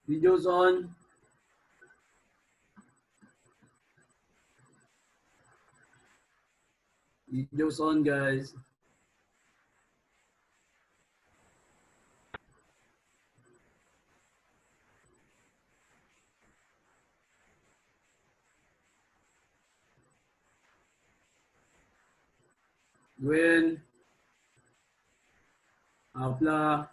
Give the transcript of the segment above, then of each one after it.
Videos on. Videos on, guys. Gwen. Apla.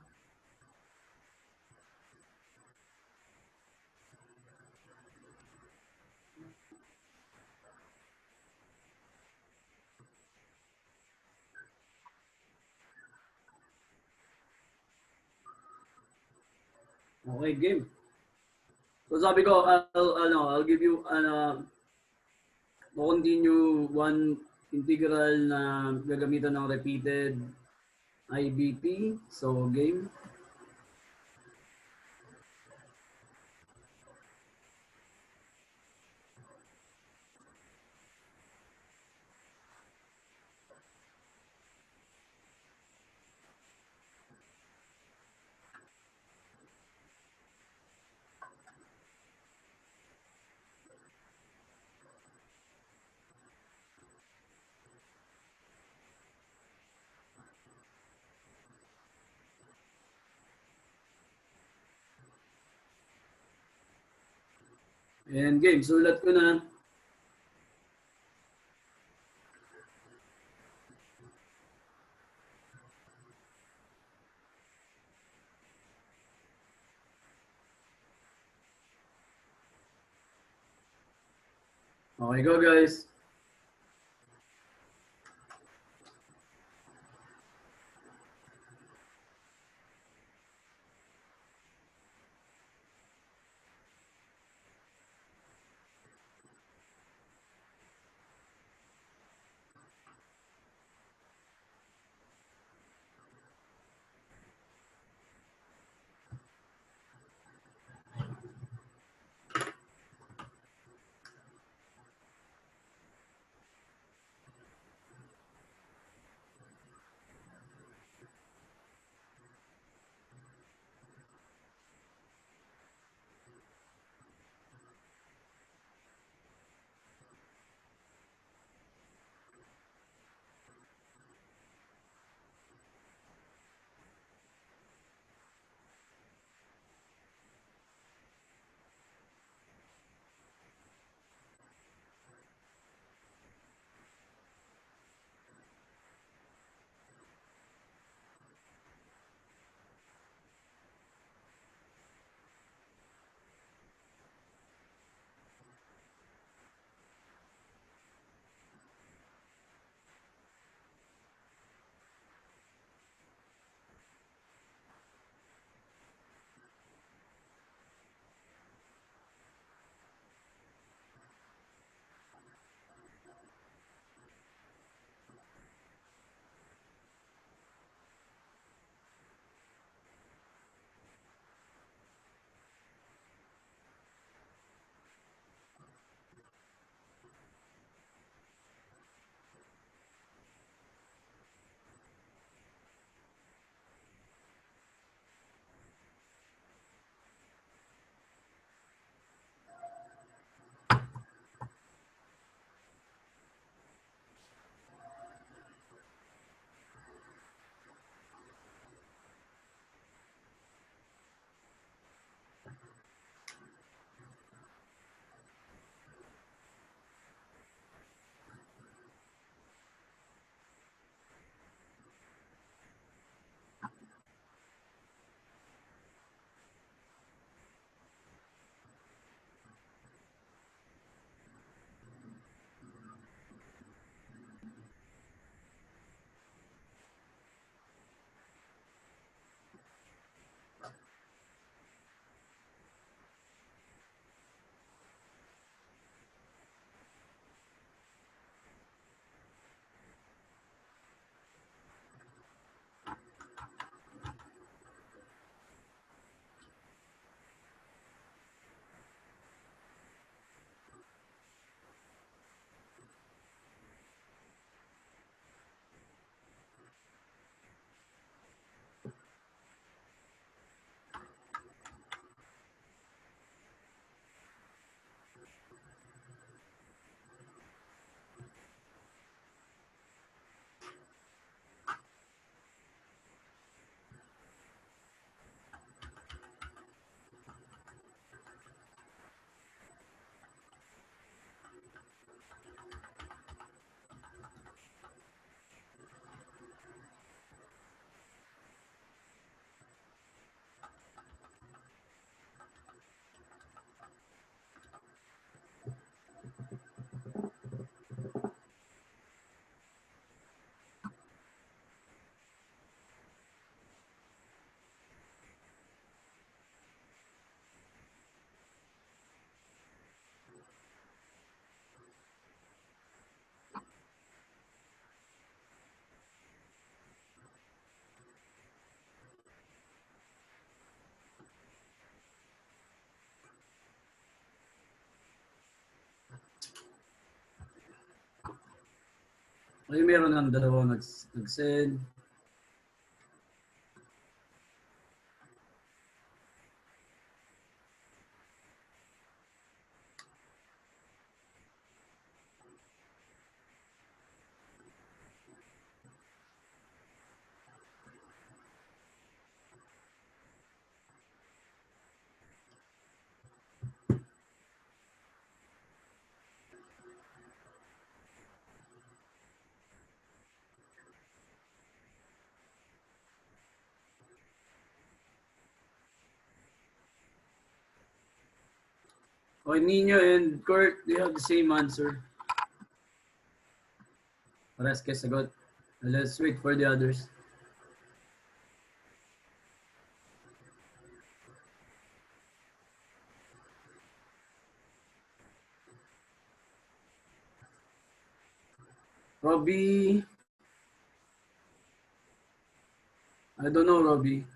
Okay, game. So sabi ko, I'll give you, continue one integral na gagamitan ng repeated IBP. So, game. And game, sulat ko na. Okay, go guys. Ay, meron ng dalawa nag-send. Okay, Nino and Kurt, they have the same answer. Pares kayo sagot. Let's wait for the others. Robbie. I don't know, Robbie.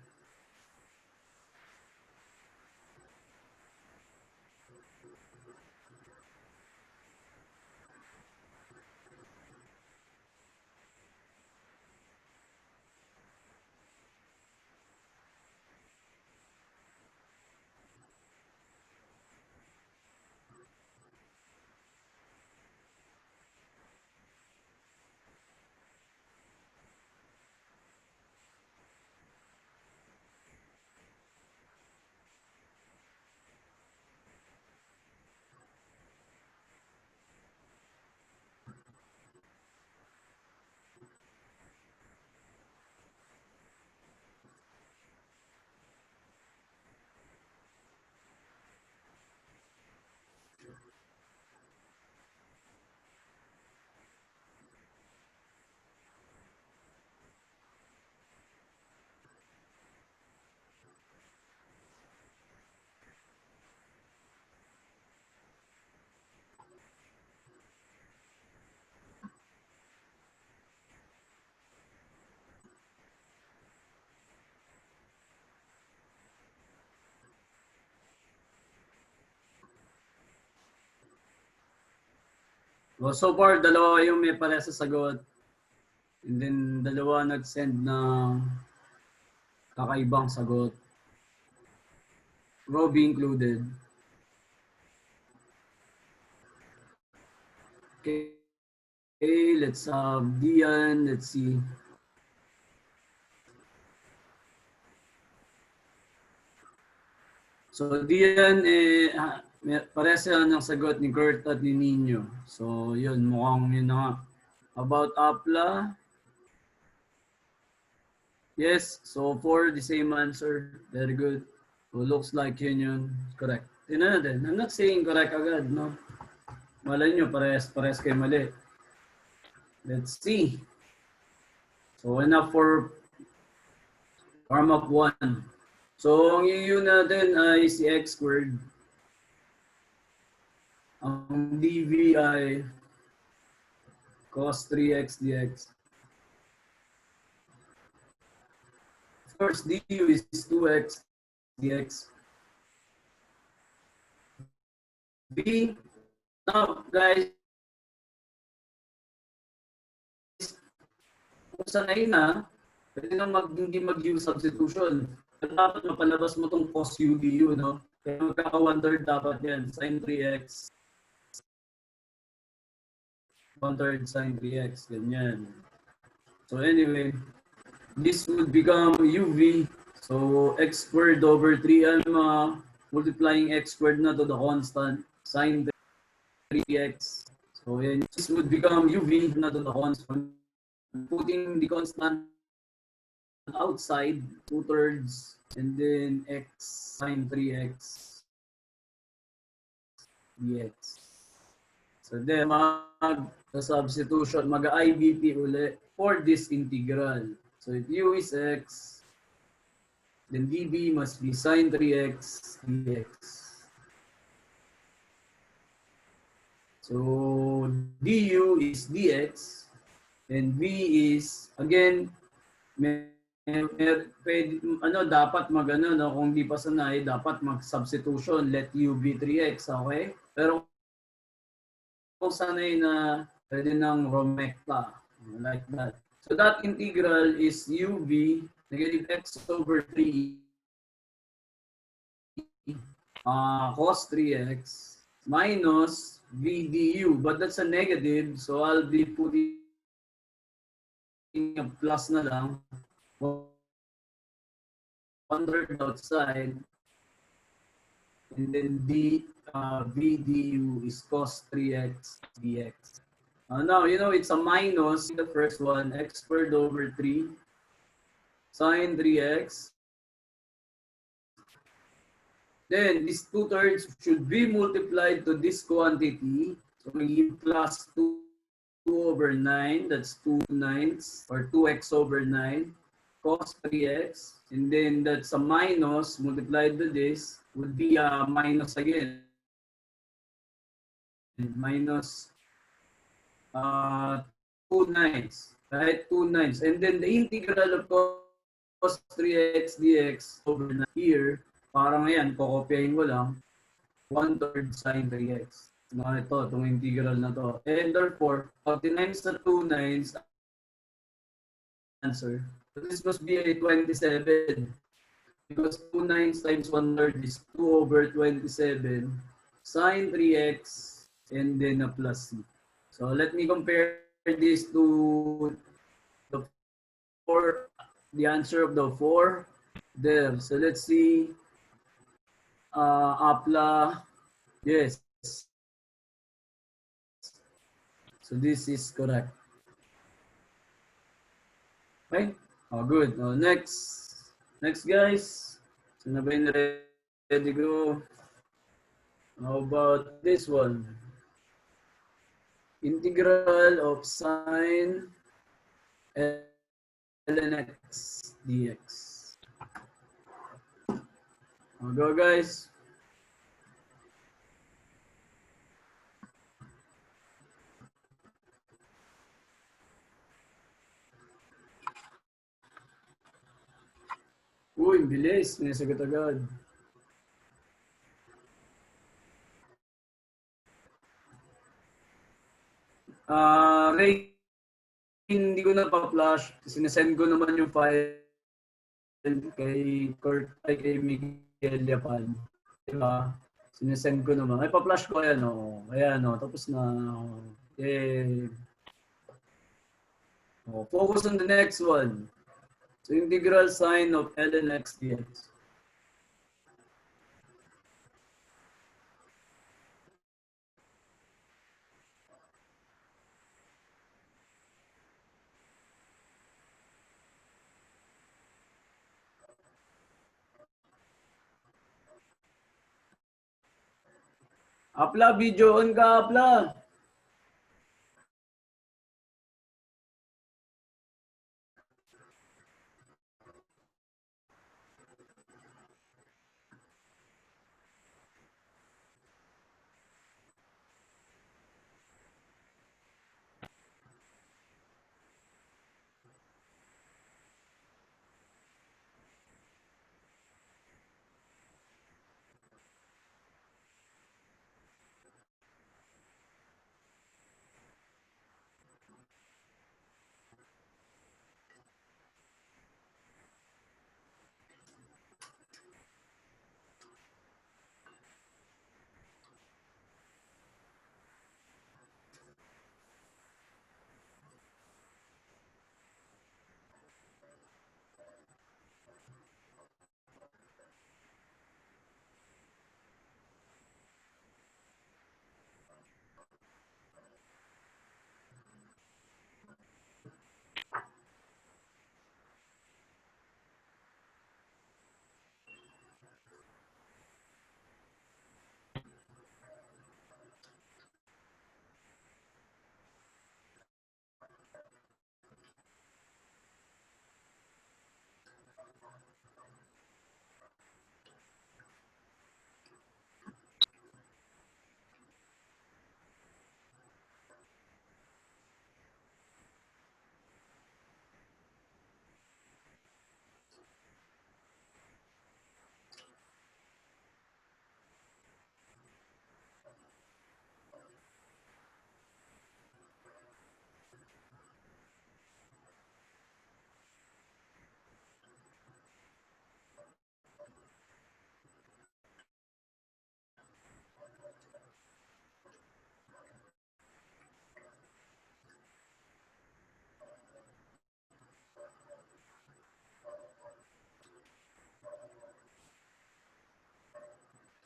Well, so far, dalawa yung may pare sa sagot. And then, dalawa nag-send na kakaibang sagot. Robbie included. Okay, let's have Dian. Let's see. So, Dian, pares sila ng sagot ni Kurt at ni Nino. So, yun, mukhang yun na nga. About Apla, yes, so for the same answer. Very good. So, looks like yun. Correct. Tingnan natin. I'm not saying correct agad, no? Malay nyo, pares kayo mali. Let's see. So, enough for warm up 1. So, ang yun natin ay si X squared. Ang dv ay cos 3x dx. Of course, du is 2x dx. B, now guys, kung sanay na, pwede na hindi mag-U substitution. Dapat mapalabas mo itong cos u du, no? Kaya magkaka 1/3 dapat yan, sin 3x. 1/3 sin 3x, ganyan. So anyway, this would become uv. So x squared over 3, I'm multiplying x squared na to the constant, sin 3x. So yan, this would become uv na to the constant. Putting the constant outside, 2/3, and then x sin 3x dx. So then mag-substitution, mag-IBP ulit for this integral. So if u is x, then dB must be sin 3x dx. So du is dx, and v is, again, dapat no, kung di pa sanay, dapat mag-substitution, let u be 3x, okay? Pero kung sanay na, pwede nang romecta. like that. So that integral is uv negative x over 3 cos 3x minus v du. But that's a negative, so I'll be putting a plus na lang. 1/3 outside. And then v du is cos 3x dx. Now, it's a minus the first one, x squared over 3 sine 3x. Then, these 2/3 should be multiplied to this quantity. So, we give plus 2 over 9. That's 2 nines, or 2x over 9 cos 3x. And then, that's a minus multiplied to this would be a minus again. Minus 2 nines, right? 2 nines. And then the integral of cos 3x dx over 9 here, parang yan, kokopyahin ko lang, 1/3 sine 3x. Itong integral na to. And therefore, pag times sa 2 nines, answer. So this must be a 27. Because 2 nines times 1/3 is 2 over 27 sine 3x and then a plus c. So let me compare this to the the answer of the 4 there. So let's see. Apla, yes. So this is correct. Okay? Oh, good. Next guys. So na ba yung ready ko? How about this one? Integral of sine ln x dx. Go guys. Uy, bilis. May sagot agad. Ray, hindi ko na pa-flash. Sinesend ko naman yung file kay Kurt, kay Miguel Yapan. Diba? Sinesend ko naman. Ay, pa-flash ko. Ayan, o. Ayan, o. Tapos na. Eh. Focus on the next one. So, integral sine of ln x dx. Apla, video on ka, Apla.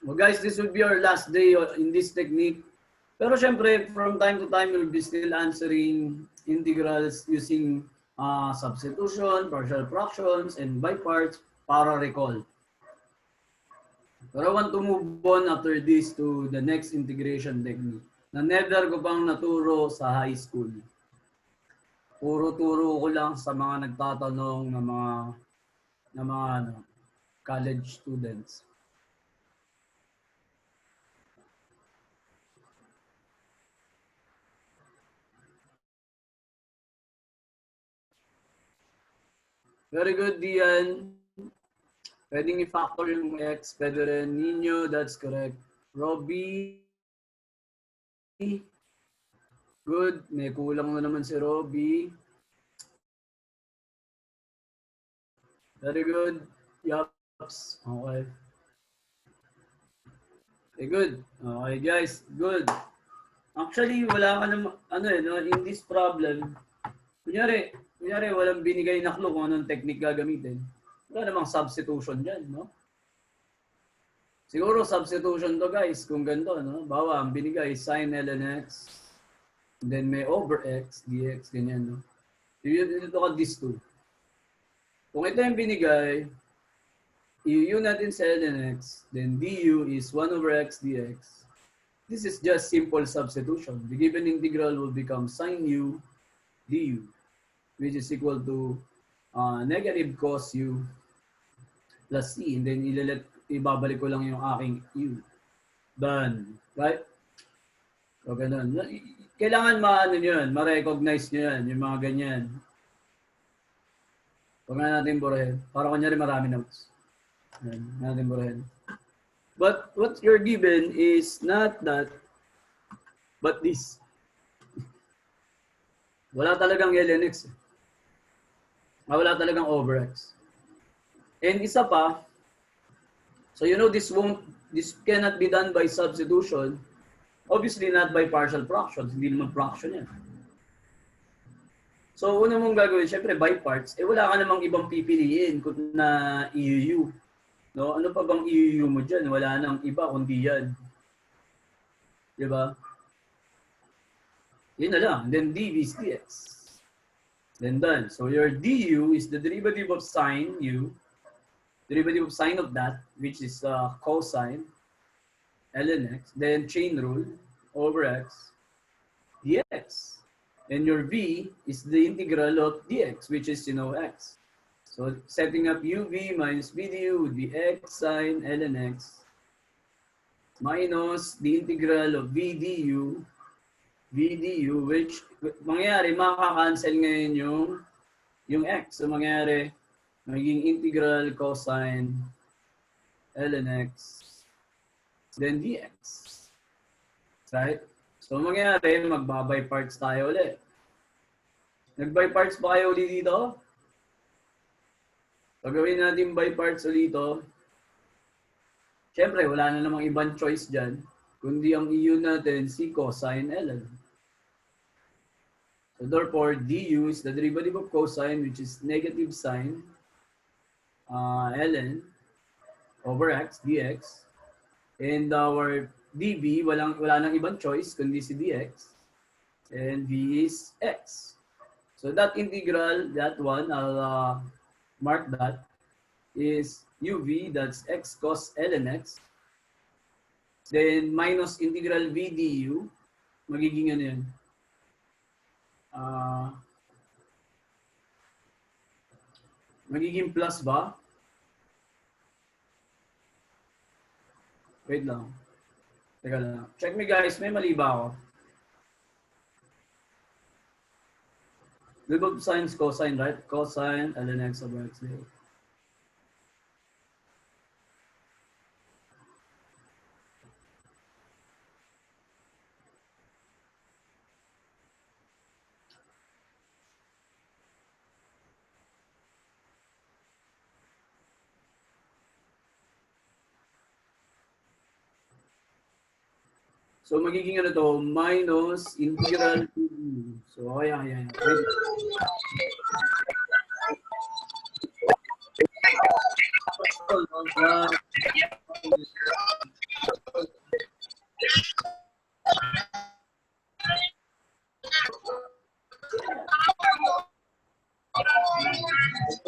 Well, guys, this will be our last day in this technique. Pero syempre, from time to time, we'll be still answering integrals using substitution, partial fractions, and by parts para recall. Pero I want to move on after this to the next integration technique na never ko pang naturo sa high school. Puro turo ko lang sa mga nagtatanong na mga college students. Very good, Dian. Pwedeng i-factor yung X. Pwede rin. Nino, that's correct. Robbie. Good. May kulang na naman si Robbie. Very good. Yups. Okay. Okay, good. Okay, guys. Good. Actually, wala ka naman, no, in this problem, kunyari, walang binigay na clue kung anong technique gagamitin. Wala namang substitution dyan, no? Siguro substitution to, guys, kung ganito, no? Bawa, ang binigay, sin ln x, then may over x, dx, ganyan, no? Dito ka these two. Kung ito yung binigay, i-u natin sa ln x, then du is 1 over x dx. This is just simple substitution. The given integral will become sin u du, which is equal to negative cos u plus c. And then ibabalik ko lang yung aking u. Done. Right? So, ganun. Kailangan ma-recognize nyo yan, yung mga ganyan. Huwag na natin burahin. Para kunyari marami notes. Yan, natin burahin. But what you're given is not that, but this. Wala talagang ln x. Wala talagang over x. And isa pa, so you know this cannot be done by substitution. Obviously not by partial fractions. Hindi naman fraction yan. So una mong gagawin, syempre by parts, wala ka namang ibang pipiliin na iuu. No, ano pa bang iuu mo dyan? Wala nang iba kundi yan. Diba? Yun na lang. Then dv is dx. Then done. So your du is the derivative of sine u, derivative of sine of that, which is cosine ln x. Then chain rule over x dx. And your v is the integral of dx, which is, x. So setting up uv minus v du would be x sine ln x minus the integral of v du, which mangyayari, makaka-cancel ngayon yung x. So mangyayari, magiging integral cosine ln x then dx. Right? So mangyayari, magba-by parts tayo ulit. Nag-by parts ba kayo ulit dito? Pagawin natin by parts ulit ito, syempre, wala na namang ibang choice dyan, kundi ang EU natin, si cosine ln. So therefore, du is the derivative of cosine, which is negative sine ln over x dx. And our dv, wala nang ibang choice, kundi si dx. And v is x. So that integral, that one, I'll mark that, is uv, that's x cos ln x. Then minus integral v du, magiging ano yan? Magiging plus ba? Wait lang. Teka lang. Check me guys, may mali ba ako? Derivative of sine is cosine, right? Cosine ln x over x dx. So magiging ano to, minus integral to u. So ayan.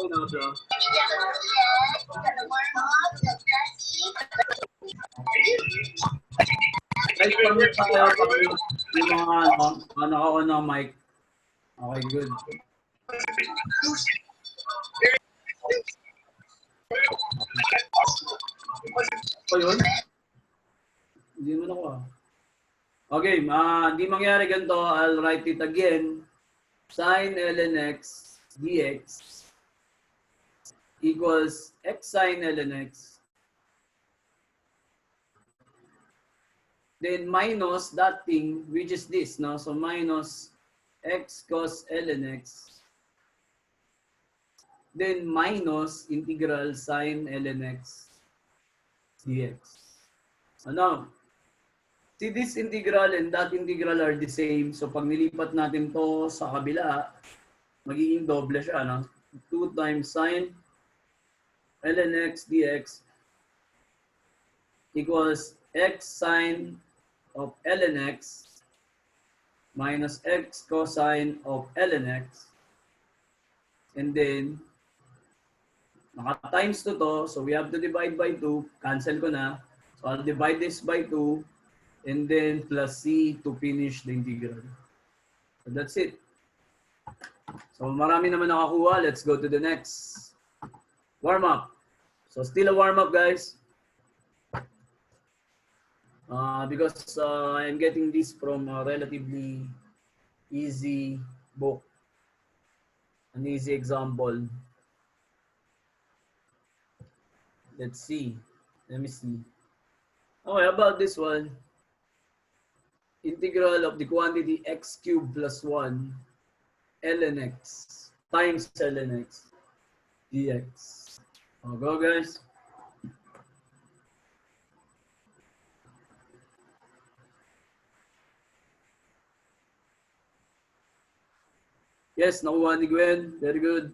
muna, bro. Guys, pag-mute tayo, pag-mute yung mga naka-on ng mic. Okay, good. O yun? Hindi mo nakuha. Okay, di mangyari ganito. I'll write it again. Sin ln x dx equals x sin ln x. Then minus that thing, which is this, no? So minus x cos ln x. Then minus integral sin ln x dx. Ano? See, this integral and that integral are the same. So pag nilipat natin to sa kabila, magiging doble siya, no? 2 times sin ln x dx equals x sin of ln x minus x cosine of ln x. And then, naka-times to, so we have to divide by 2. Cancel ko na. So I'll divide this by 2 and then plus c to finish the integral. So that's it. So marami naman nakakuha. Let's go to the next. Warm up. So still a warm up, guys. Because I'm getting this from a relatively easy book. An easy example. Let's see. Let me see. Okay, about this one. Integral of the quantity x cubed plus 1 ln x times ln x dx. Go, guys. Yes, nakuha ni Gwen. Very good.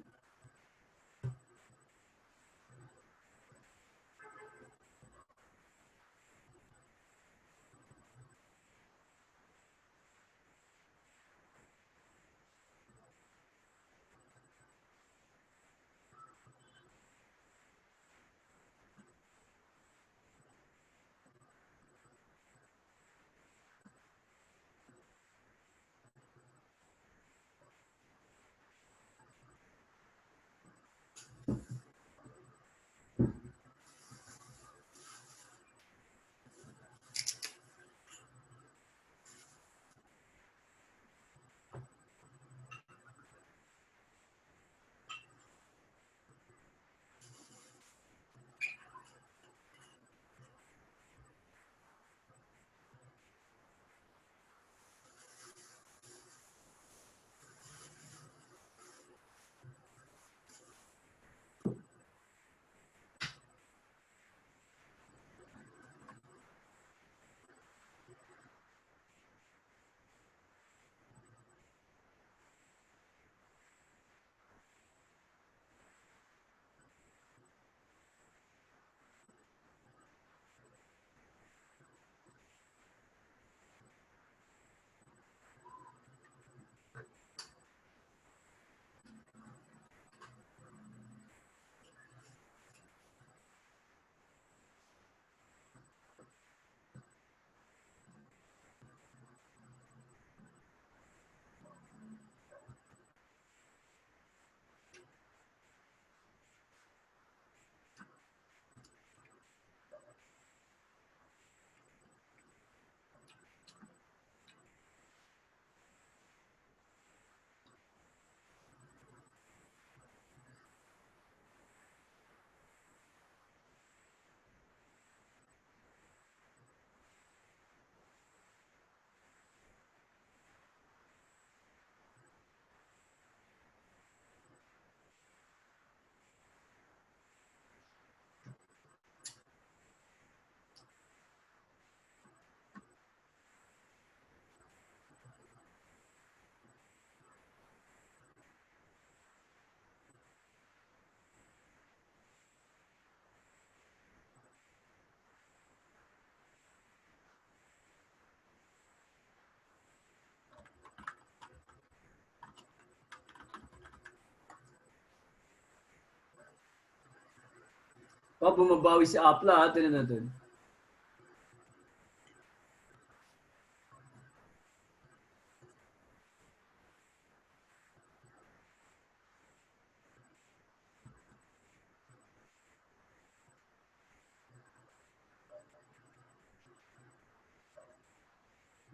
bumabawi si Apla. Tingnan natin.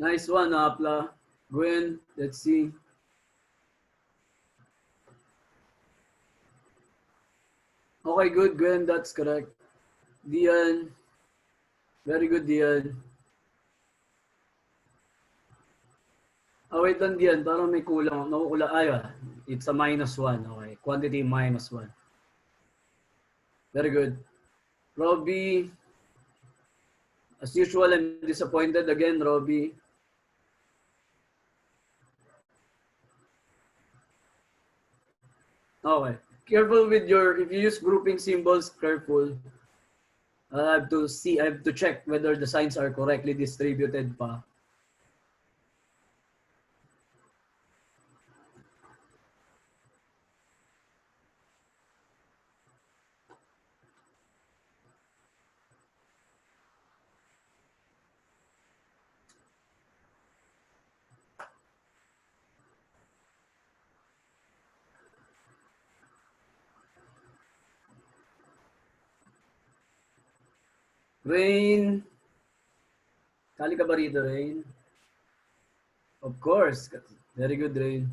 Nice one, Apla. Gwen, let's see. Okay, good, Gwen. That's correct. Dian. Very good, Dian. Oh, wait lang, Dian. Parang may kulang. Nakukula. It's a -1. Okay. Quantity -1. Very good. Robbie. As usual, I'm disappointed again, Robbie. Okay. Careful with if you use grouping symbols, careful. I have to check whether the signs are correctly distributed pa. Rain. Kali ka ba rito, Rain? Of course. Very good, Rain.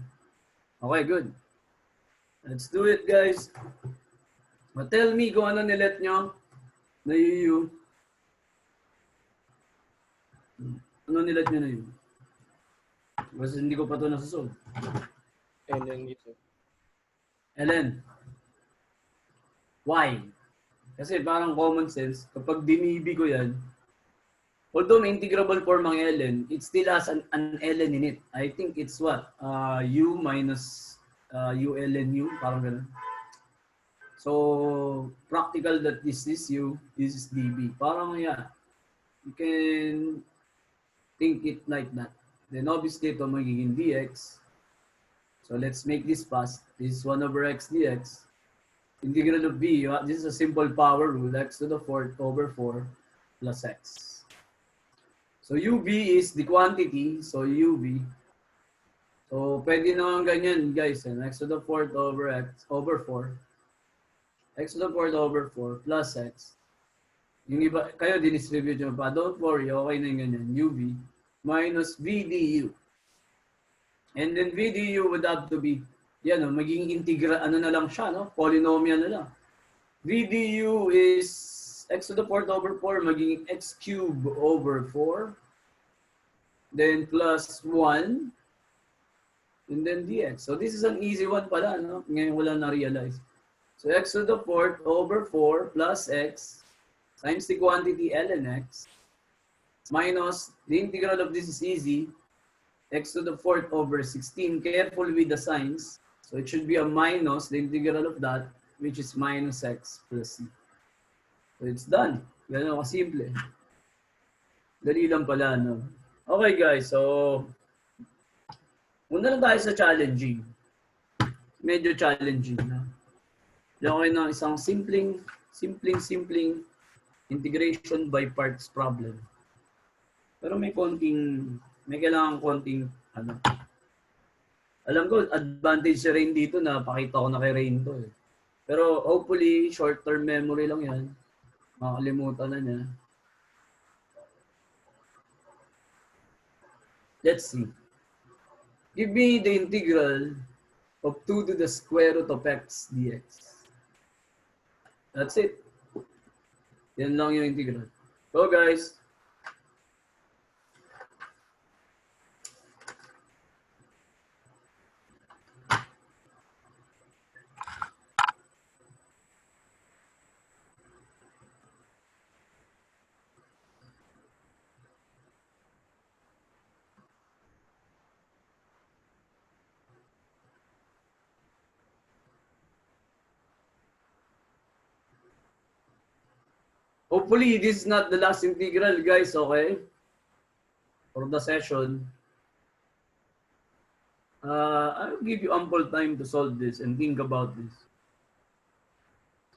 Okay, good. Let's do it, guys. Tell me kung ano nilet nyo na you. Ano nilet nyo na yun? Kasi hindi ko pa ito nasusolve. Ellen dito. Ellen. Why? Kasi parang common sense, kapag dinibi ko yan, although may integrable form ang ln, it still has an ln in it. I think it's what? U minus u ln u, parang ganun. So, practical that this is u, this is db. Parang yeah, you can think it like that. Then obviously ito magiging dx. So let's make this fast. This is 1 over x dx. Integral of b, this is a simple power rule, x to the 4th over 4 plus x. So UV is the quantity, so UV. So pwede naman ganyan, guys. X to the 4th over x over 4. X to the 4th over 4 plus x. Yung iba, kayo dinistribute nyo pa. Don't worry, okay na yung ganyan. UV minus VDU. And then VDU would have to be, yan, magiging integral, ano na lang siya, no? Polynomial na lang. VDU is x to the 4th over 4, magiging x cubed over 4. Then plus 1. And then dx. So this is an easy one pala, no? Ngayon wala na-realize. So x to the 4th over 4 plus x times the quantity ln x minus, the integral of this is easy, x to the 4th over 16. Careful with the signs. So it should be a minus, the integral of that, which is minus x plus c. So it's done. Ganun kasimple. Dali lang pala, no? Okay, guys. So, muna lang tayo sa challenging. Medyo challenging, no? Diyan ko ng isang simpleng integration by parts problem. Pero may kailangan konting, alam ko, advantage si Rain dito na pakita ko na kay Rain to eh. Pero hopefully, short-term memory lang yan. Makalimutan na niya. Let's see. Give me the integral of 2 to the square root of x dx. That's it. Yan lang yung integral. So guys, hopefully, this is not the last integral, guys, okay? For the session. I'll give you ample time to solve this and think about this.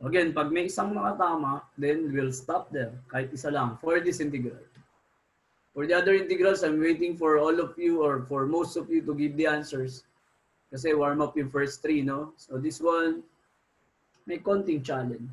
Again, pag may isang nakatama, then we'll stop there. Kahit isa lang for this integral. For the other integrals, I'm waiting for all of you or for most of you to give the answers. Kasi warm up yung first three, no? So this one, may konting challenge.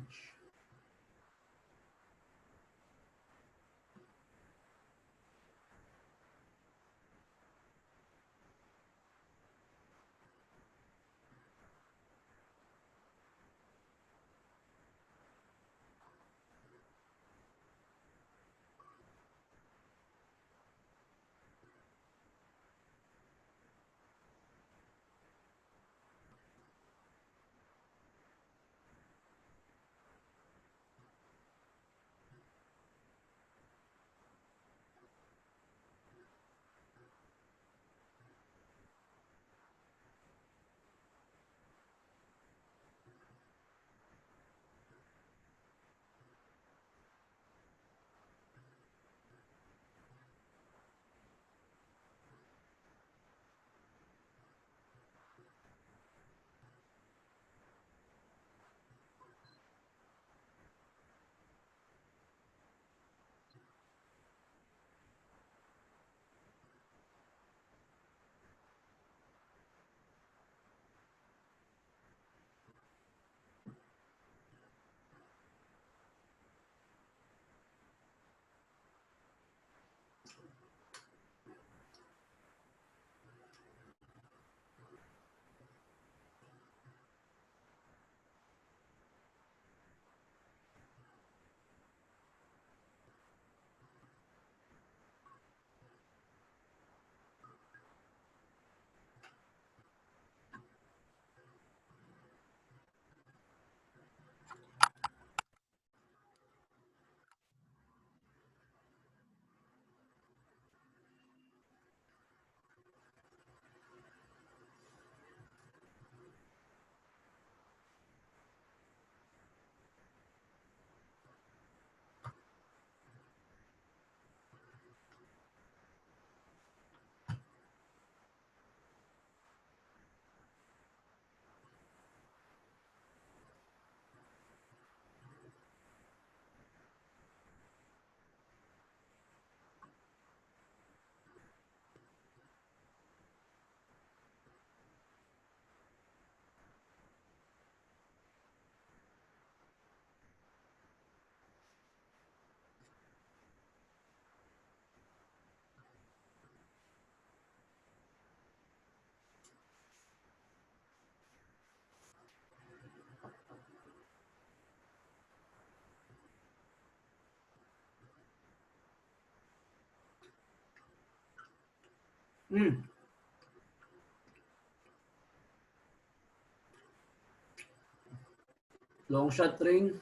Long shot train?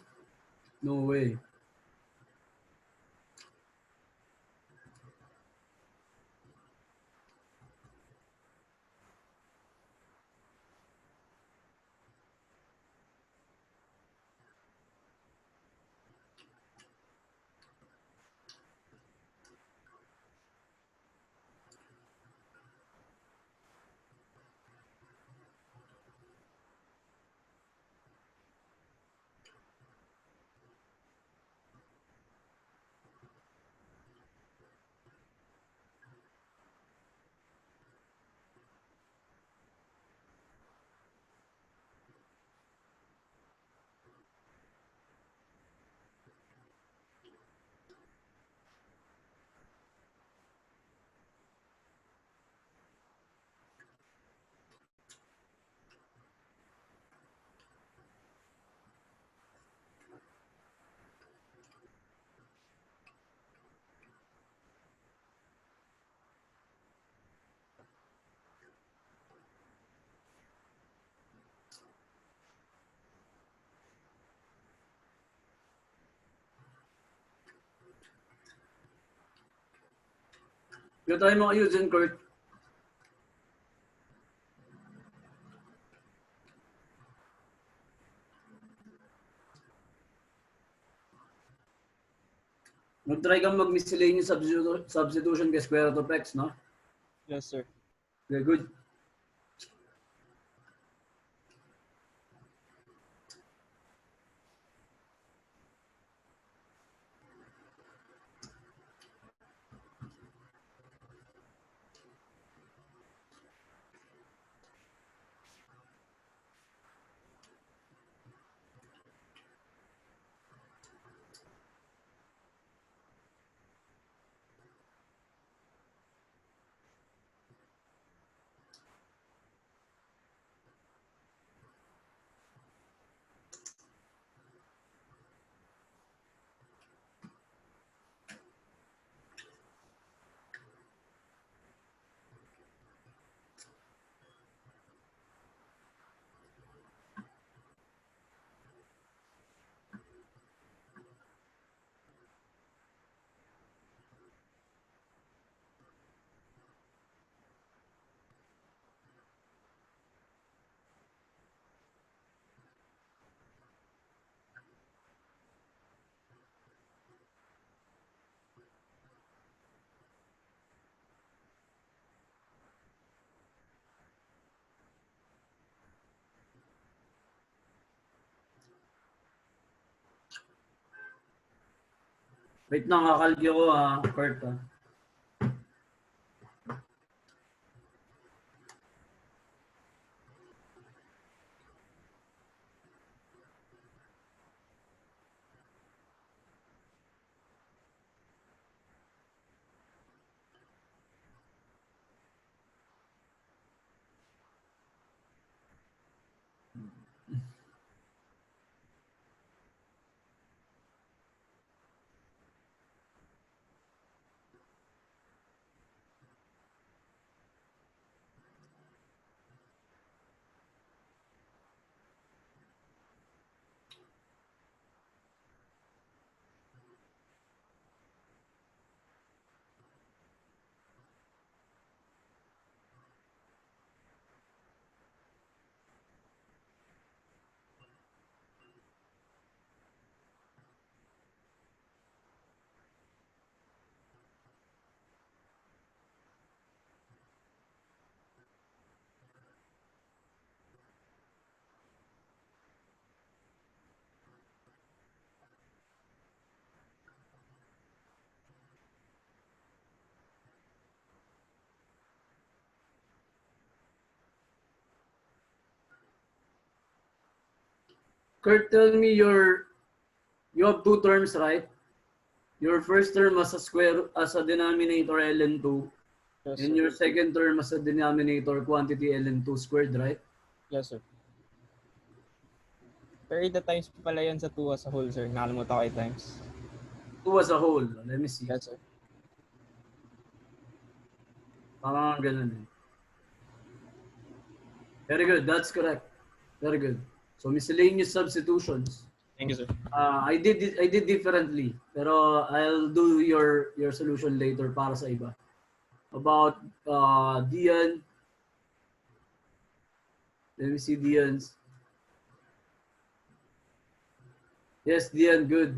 No way. Kaya tayo mga ayusin, Kurt. Mag-try kang mag-miscellaneous substitution kay square root of x, no? Yes, sir. Okay, good. Wait lang, kakalki ko Kurt Kurt, tell me you have two terms, right? Your first term as a denominator ln2, Yes, and sir. your second term as a denominator quantity ln2 squared, right? Yes, sir. Pero 8 times pala yun sa 2 as a whole, sir. Nakalimutan ko 8 times. 2 as a whole. Let me see. Yes, sir. Parang ganun eh. Very good. That's correct. Very good. So miscellaneous substitutions. Thank you, sir. I did differently, pero I'll do your solution later para sa iba. About Dian. Let me see Dian's. Yes, Dian, good.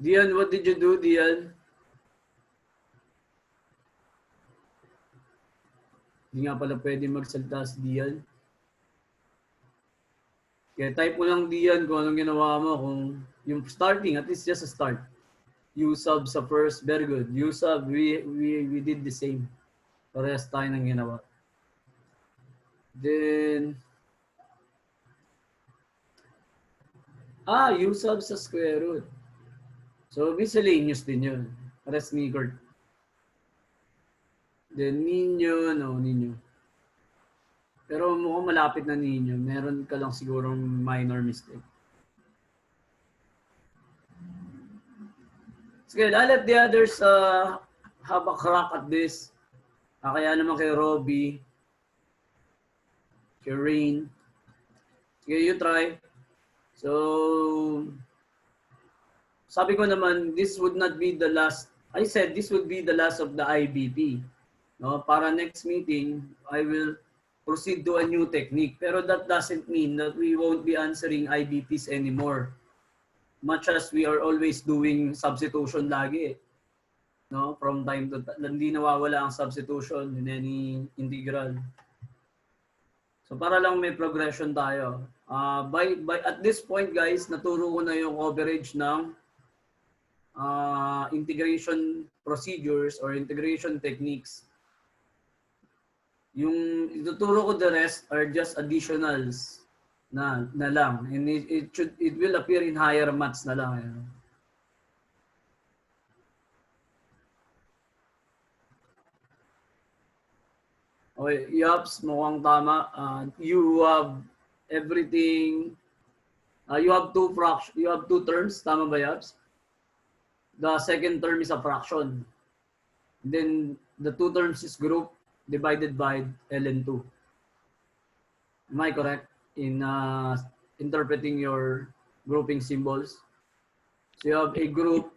Dian, what did you do, Dian? Hindi nga pala pwede magsalita si Dian. Kaya type mo lang Dian kung anong ginawa mo. Kung yung starting, at least just a start. U sub sa first, very good. U sub, we did the same. Parehas tayo ng ginawa. Then, U sub sa square root. So, miscellaneous din yun. Parehas ni Kurt. Then, ninyo, no, ninyo. Pero mukhang malapit na ninyo. Meron ka lang sigurong minor mistake. Sige, I'll let the others have a crack at this. Kaya naman kay Robbie, kay Rain. Sige, you try. So, sabi ko naman, this would not be the last. I said this would be the last of the IBP. No, para next meeting, I will proceed to a new technique. Pero that doesn't mean that we won't be answering IBPs anymore. Much as we are always doing substitution lagi. No, from time to time, hindi nawawala ang substitution in any integral. So para lang may progression tayo. By at this point guys, naturo ko na yung coverage ng integration procedures or integration techniques. Yung ituturo ko, the rest are just additionals na lang, and it will appear in higher maths na lang. Okay, Yaps, mukhang tama. You have everything. You have two terms, tama ba, Yaps? The second term is a fraction. Then the two terms is group divided by ln2. Am I correct in interpreting your grouping symbols? So you have a group.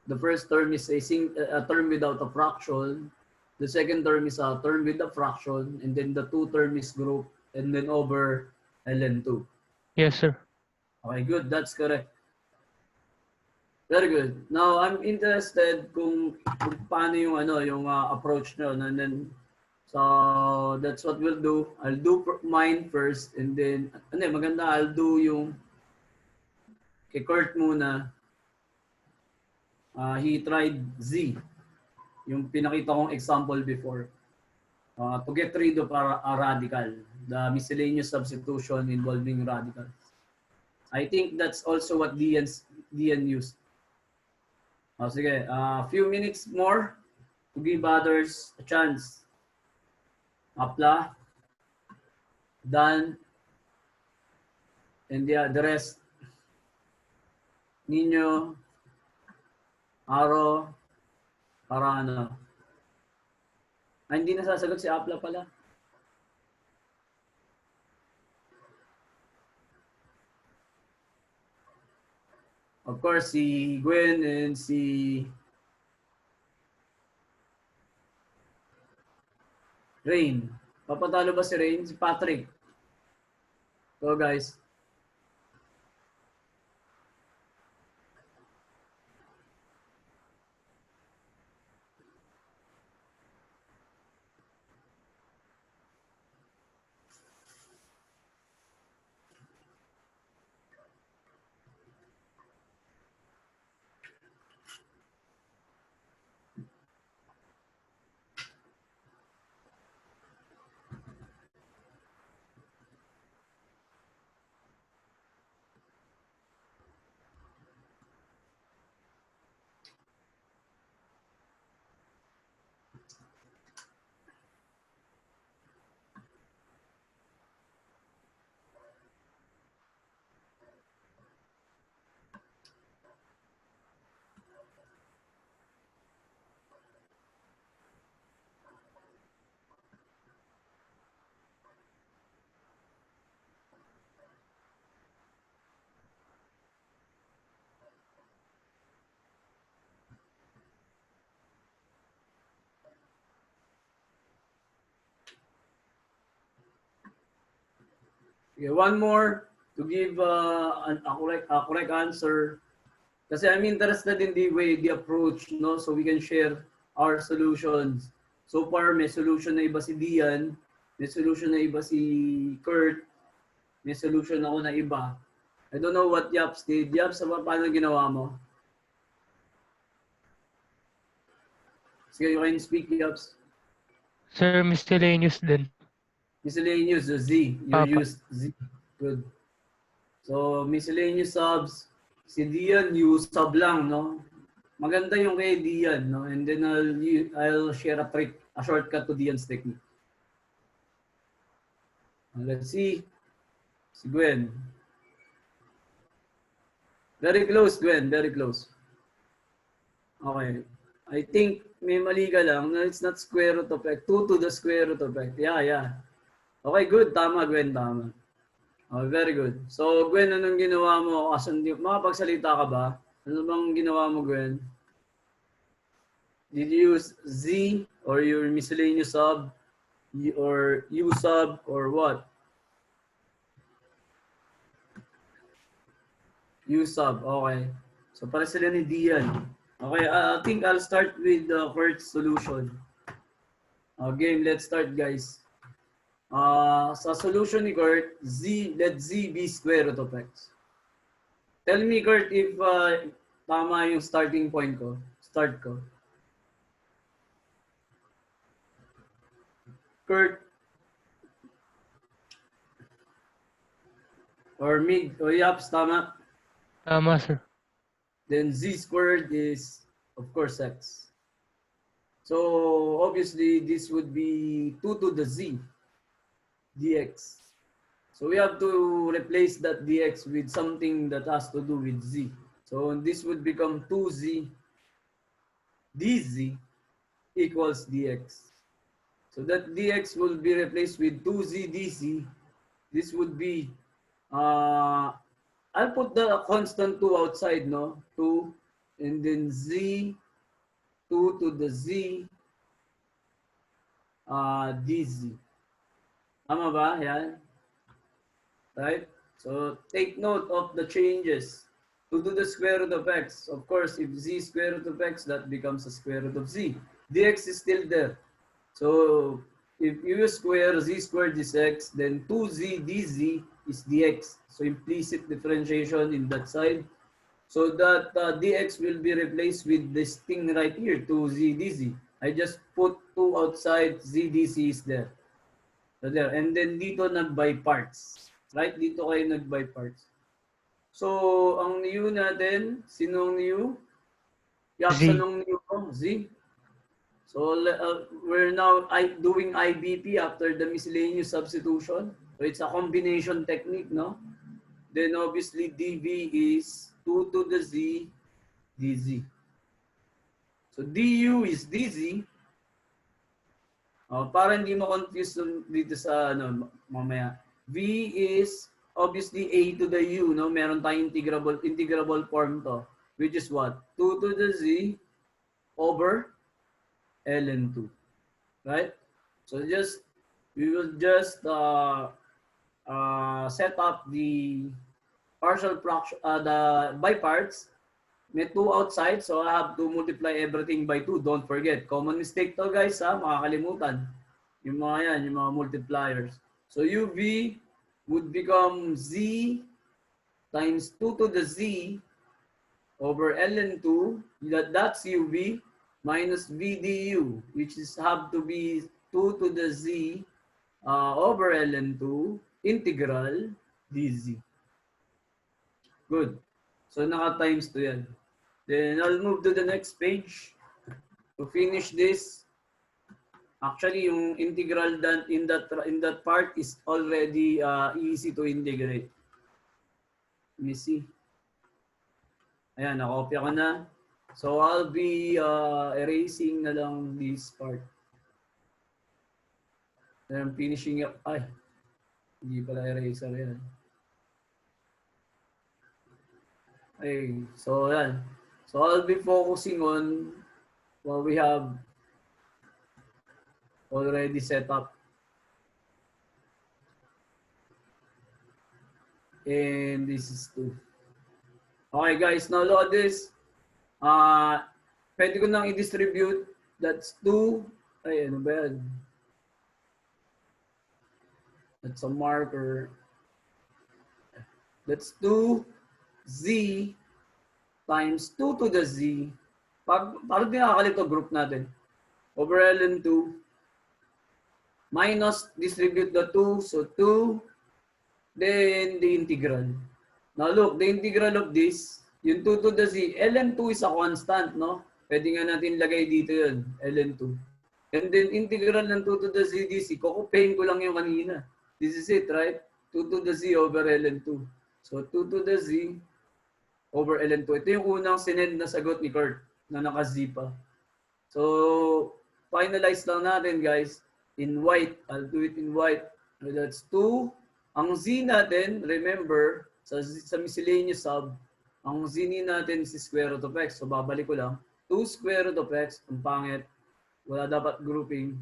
The first term is a term without a fraction. The second term is a term with a fraction, and then the two term is group, and then over ln2. Yes, sir. Okay, good. That's correct. Very good. Now I'm interested kung paano yung approach nyo, and then so that's what we'll do. I'll do mine first, and then maganda, I'll do yung kay Kurt muna. he tried Z, yung pinakita kong example before, to get rid of a radical, the miscellaneous substitution involving radicals. I think that's also what Dian used. Sige, few minutes more to give others a chance. Apla, Dan, and the rest. Nino, Aro, Parano. Hindi nasasagot si Apla pala. Of course, si Gwen and si Rain. Papatalo ba si Rain? Si Patrick. Go guys. Okay, one more to give a correct answer. Kasi I'm interested in the approach, no? So we can share our solutions. So far, may solution na iba si Dian, may solution na iba si Kurt, may solution ako na iba. I don't know what Yaps did. Yaps, paano ginawa mo? Sige, you can speak, Yaps. Sir, miscellaneous din. Miscellaneous, so Z. You used Z. Good. So, miscellaneous subs. Si Dian, use sub lang, no? Maganda yung kay Dian, no? And then I'll share a trick, a shortcut to Dian's technique. Let's see. Si Gwen. Very close, Gwen. Very close. Okay. I think may mali ka lang. No, it's not square root of x. 2 to the square root of x. Yeah. Okay, good. Tama, Gwen. Tama. Oh, very good. So, Gwen, anong ginawa mo? Makapagsalita ka ba? Ano bang ginawa mo, Gwen? Did you use Z or your miscellaneous sub or U sub or what? U sub, okay. So, para sila ni Dian. Okay, I think I'll start with the first solution. Game, let's start, guys. Sa solution ni Kurt, let Z be square root of x. Tell me, Kurt, if tama yung starting point ko. Start ko. Kurt. Or Mig, o Yaps, tama? Tama, sir. Then Z squared is, of course, x. So, obviously, this would be 2 to the Z. Dx. So we have to replace that dx with something that has to do with z. So this would become 2z dz equals dx. So that dx will be replaced with 2z dz. This would be, I'll put the constant 2 outside, no? 2, and then z, 2 to the z, dz. Tama ba? Yan. Right? So, take note of the changes. To do the square root of x, of course, if z square root of x, that becomes a square root of z. Dx is still there. So, if you square z squared is x, then 2z dz is dx. So, implicit differentiation in that side. So that dx will be replaced with this thing right here, 2zdz. I just put 2 outside, zdc is there. So there. And then dito nag-by parts. Right? Dito kayo nag-by parts. So, ang new natin, sinong new? Yup, Z. sanong new ko? Z. So, we're now doing IBP after the miscellaneous substitution. So, it's a combination technique, no? Then, obviously, dv is 2 to the z, dz. So, du is dz. Para hindi mo-confuse dito sa, mamaya. V is obviously a to the u, no? Meron tayong integrable form to, which is what? 2 to the z over ln2, right? So we will just set up the partial fraction, the by parts. May 2 outside, so I have to multiply everything by 2. Don't forget. Common mistake to, guys, ha? Makakalimutan. Yung mga yan, yung mga multipliers. So UV would become Z times 2 to the Z over ln2. That's UV minus VDU, which is have to be 2 to the Z over ln2 integral dz. Good. So naka-times 2 yan. Then I'll move to the next page to finish this. Actually, yung integral in that part is already easy to integrate. Let me see. Ayan, nakopya ko na. So I'll be erasing na lang this part. Then I'm finishing up. Ay, hindi pala eraser yan. Okay, so yan. So I'll be focusing on what we have already set up. And this is 2. Okay guys, now look at this. Pwede ko nang i-distribute. That's 2. Ay, ano ba yan? That's a marker. That's 2z times 2 to the z. Parang dinakalito group natin. Over ln2 minus distribute the 2. So 2. Then the integral. Now look, the integral of this, yung 2 to the z, ln2 is a constant, no? Pwede nga natin lagay dito yun, ln2. And then integral ng 2 to the z dc, kukupain ko lang yung kanina. This is it, right? 2 to the z over ln2. So 2 to the z over ln2. Ito yung unang sinend na sagot ni Kurt na naka-z pa. So, finalize lang natin, guys. In white. I'll do it in white. So, that's 2. Ang z natin, remember, sa miscellaneous sub, ang z natin is square root of x. So, babalik ko lang. 2 square root of x. Ang pangit. Wala dapat grouping.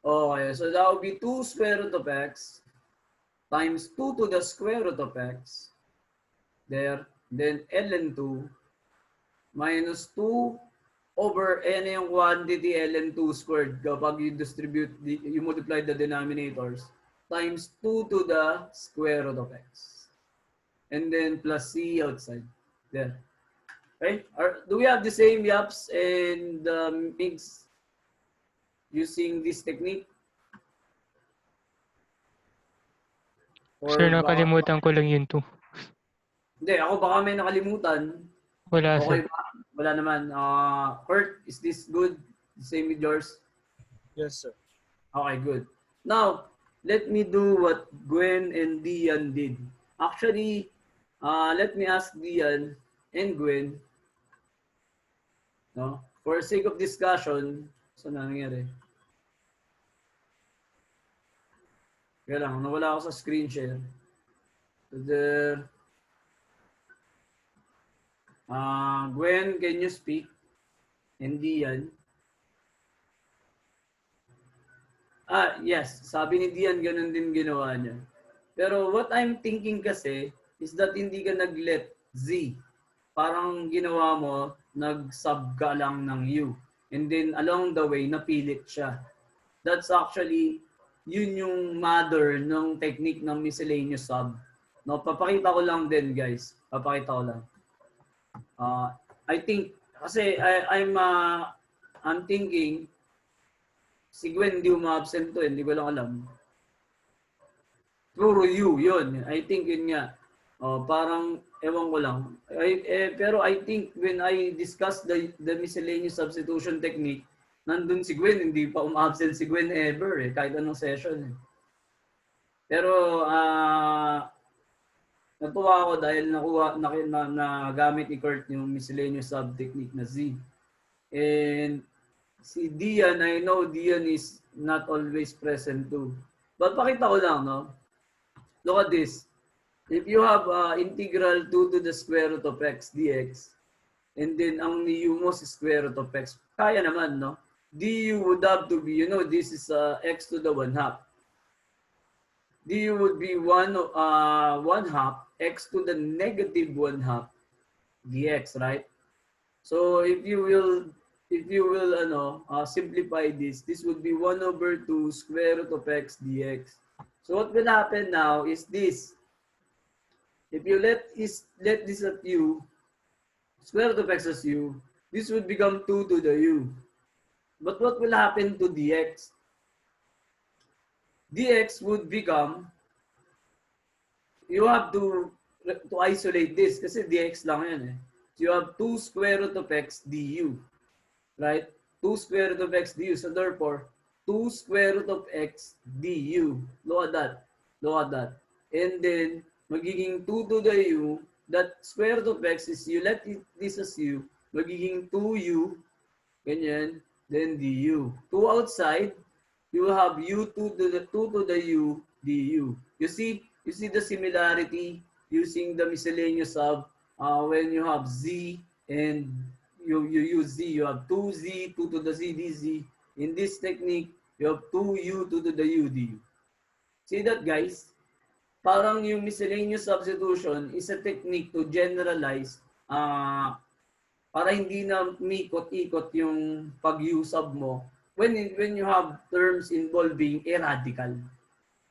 Okay. So, that would be 2 square root of x times 2 to the square root of x. There. Then, ln2 minus 2 over n yung quantity ln2 squared kapag you distribute, you multiply the denominators times 2 to the square root of x. And then plus c outside. There. Okay? Do we have the same yaps and mix using this technique? Or Sir, nakalimutan ko lang yun 2. Hindi, ako baka may nakalimutan. Wala, Okay sir. ba? Wala naman. Kurt, is this good? Same with yours? Yes, sir. Okay, good. Now, let me do what Gwen and Dian did. Actually, let me ask Dian and Gwen, no? For sake of discussion, saan na nangyari? Kaya lang, nawala ako sa screen share. So there, Gwen, can you speak? And Dian. Yes. Sabi ni Dian, ganun din ginawa niya. Pero what I'm thinking kasi is that hindi ka nag-let Z. Parang ginawa mo, nag-sub ka lang ng U. And then along the way, napilit siya. That's actually, yun yung mother ng technique ng miscellaneous sub. No, papakita ko lang din, guys. Papakita ko lang. I think, kasi I'm thinking, si Gwen hindi uma-absent to, hindi ko lang alam. Puro you, yun. I think yun nga. Parang, ewan ko lang. Pero I think when I discussed the miscellaneous substitution technique, nandun si Gwen, hindi pa uma-absent si Gwen ever kahit anong session. Pero, natuwa ako dahil nagamit ni Kurt yung miscellaneous sub technique na Z. And si Dian, I know Dian is not always present too. But pakita ko lang, no? Look at this. If you have integral 2 to the square root of x dx, and then ang nu mo is square root of x, kaya naman, no? Du would have to be, this is x to the 1/2. Du would be 1/2 x to the negative 1/2 dx, right? So if you will simplify this would be 1/2 square root of x dx. So what will happen now is this. If you let this at u, square root of x as u, this would become 2 to the u. But what will happen to dx? Dx would become, you have to isolate this kasi dx lang yan eh. So you have 2 square root of x du, right? 2 square root of x du. So therefore, 2 square root of x du. Look at that. Look at that. And then, magiging 2 to the u, that square root of x is, you let this as u, magiging 2u, ganyan, then du. 2 outside, you have u 2 to the u du. You see the similarity using the miscellaneous sub when you have z and you use z, you have 2z, 2 to the z dz. In this technique, you have 2u 2 to the u du. See that, guys? Parang yung miscellaneous substitution is a technique to generalize para hindi na mikot-ikot yung pag-usab mo when you have terms involving a radical.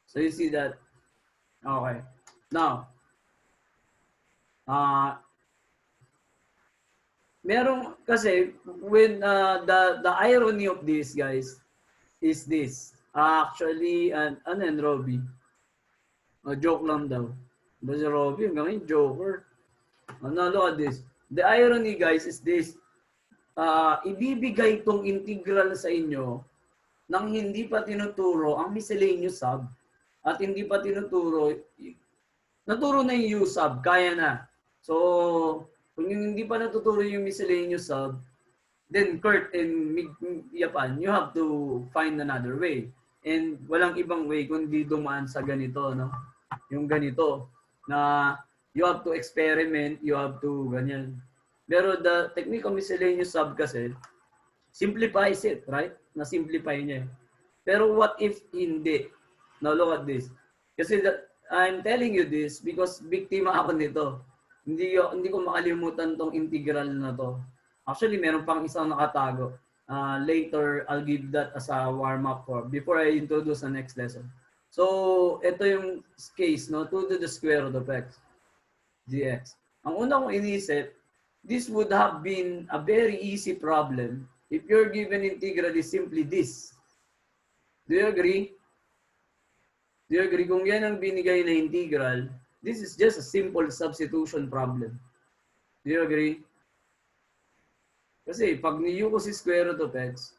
So you see that? Okay. Now, merong kasi when the irony of this, guys, is this. Actually, ano yan, Robby? Joke lang daw. Ba si Robby, hanggang ngayon, joker. No, look at this. The irony, guys, is this. Ibibigay itong integral sa inyo nang hindi pa tinuturo ang miscellaneous sub at hindi pa naturo na yung u sub, kaya na. So, kung hindi pa natuturo yung miscellaneous sub, then Kurt and Yapan, you have to find another way. And walang ibang way kundi dumaan sa ganito, no? Yung ganito, na you have to experiment, you have to ganyan. Pero the technique of miscellaneous sub kasi, simplifies it, right? Na-simplify niya. Pero what if hindi? Now look at this. Kasi I'm telling you this because biktima ako nito. Hindi ko makalimutan tong integral na to. Actually, meron pang isang nakatago. Later, I'll give that as a warm-up before I introduce the next lesson. So, ito yung case, no? 2 to the square root of x dx. Ang una kong inisip, this would have been a very easy problem if your given integral is simply this. Do you agree? Do you agree? Kung yan ang binigay na integral, this is just a simple substitution problem. Do you agree? Kasi pag ni-u ko si square root of x,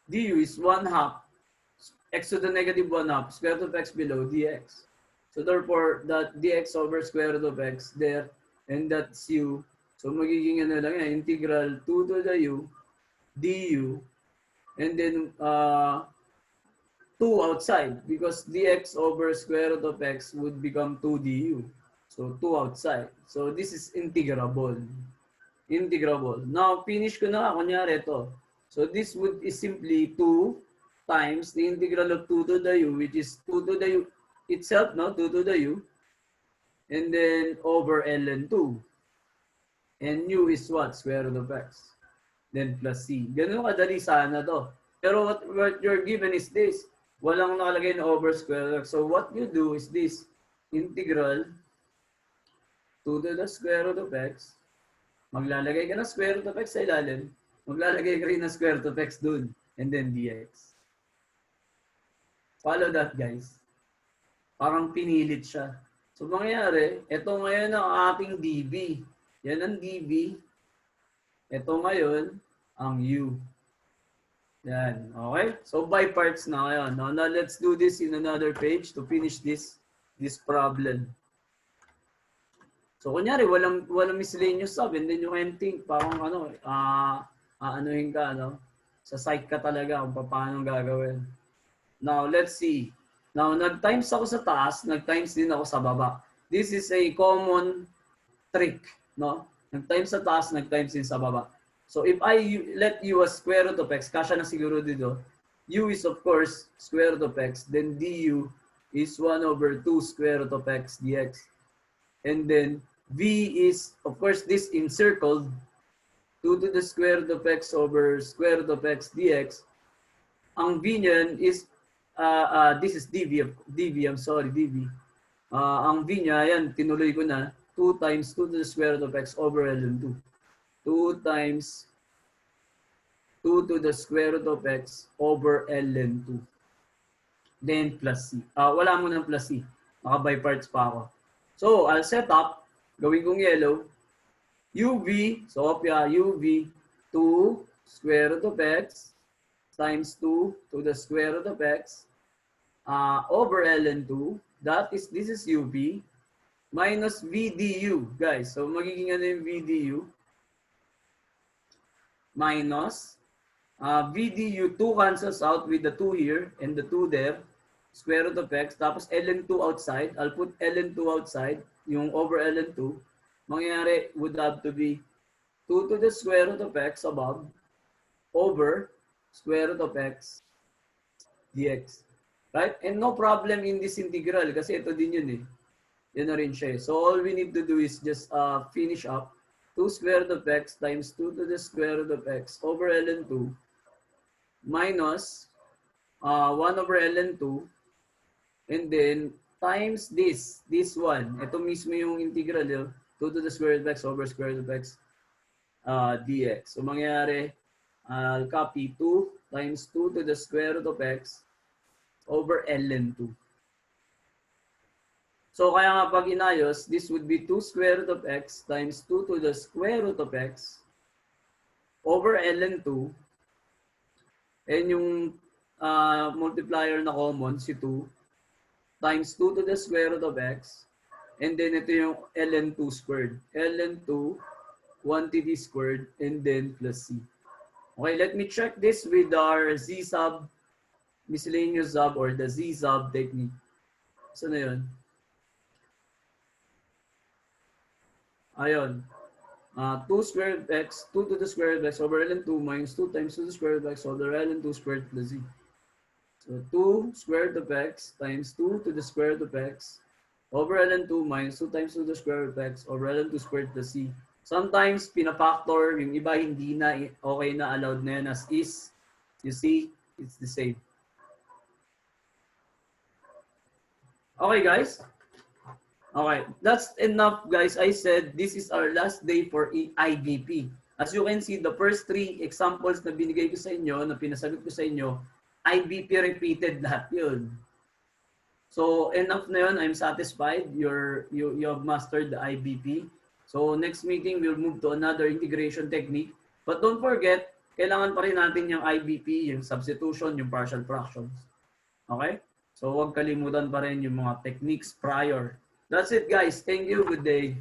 du is 1/2 x to the negative 1/2 square root of x below dx. So therefore, that dx over square root of x there, and that's u. So magiging ano lang yan, integral 2 to the u du, and then 2 outside because dx over square root of x would become 2 du. So 2 outside. So this is integrable. Integrable. Now, finish ko na, kunyari ito. So this is simply 2 times the integral of 2 to the u, which is 2 to the u itself, no? 2 to the u. And then over ln 2. And u is what? Square root of x. Then plus c. Ganun kadali sana to. Pero what you're given is this. Walang nakalagay na over square root of x. So what you do is this. integral 2 to the square root of x. Maglalagay ka ng square root of x sa ilalim. Maglalagay ka rin ng square root of x dun. And then dx. Follow that, guys. Parang pinilit siya. So, mangyayari, ito ngayon ang ating dv. Yan ang dv. Ito ngayon, ang u. Yan. Okay? So, by parts na ngayon. Now, let's do this in another page to finish this problem. So, kunyari, walang miscellaneous sub. And then you can think, parang aanuhin ka, sa site ka talaga kung paano gagawin. Now, let's see. Now, nag-times ako sa taas, nag-times din ako sa baba. This is a common trick, no? Nag-times sa taas, nag-times din sa baba. So, if I let u as square root of x, kasya na siguro dito, u is of course square root of x, then du is 1 over 2 square root of x dx. And then, v is, of course, this encircled, 2 to the square root of x over square root of x dx. Ang v niyan is, this is dv, I'm sorry, dv. Ang v niya, yan, tinuloy ko na, 2 times 2 to the square root of x over ln 2. 2 times 2 to the square root of x over ln 2. Then plus c. Wala mo ng plus c. Naka-by parts pa ako. So, I'll set up. Gawin kong yellow. uv, so opya, uv 2 square root of x times 2 to the square root of x over ln 2. This is uv minus v du, guys. So, magiging ano yung v du? Minus v du, 2 cancels out with the 2 here and the 2 there. Square root of x. Tapos ln 2 outside. I'll put ln 2 outside. Yung over ln 2. Mangyayari would have to be 2 to the square root of x above over square root of x dx. Right? And no problem in this integral kasi ito din yun eh. Yun na rin siya. So all we need to do is just finish up 2 square root of x times 2 to the square root of x over ln 2 minus 1 over ln 2 and then times this one. Ito mismo yung integral yun. 2 to the square root of x over square root of x dx. So mangyayari, I'll copy 2 times 2 to the square root of x over ln 2. So kaya nga pag inayos, this would be 2 square root of x times 2 to the square root of x over ln 2. And yung multiplier na common, si 2, times 2 to the square root of x. And then ito yung ln 2 squared. ln 2 quantity squared and then plus c. Okay, let me check this with our z sub, miscellaneous sub or the z sub technique. So na yun? Ayun. 2 squared x, 2 to the square root of x over ln 2 minus 2 times 2 to the square root of x over ln 2 squared plus z. So 2 square root of x times 2 to the square root of x over ln 2 minus 2 times 2 to the square root of x over ln 2 squared plus c. Sometimes, pinafactor, yung iba hindi na okay na allowed na yan as is. You see, it's the same. Okay, guys? Okay, that's enough, guys. I said this is our last day for IBP. As you can see, the first 3 examples na binigay ko sa inyo, na pinasagot ko sa inyo, IBP repeated lahat yun. So, enough na yun. I'm satisfied. You have mastered the IBP. So, next meeting, we'll move to another integration technique. But don't forget, kailangan pa rin natin yung IBP, yung substitution, yung partial fractions. Okay? So, huwag kalimutan pa rin yung mga techniques prior. That's it, guys. Thank you. Good day.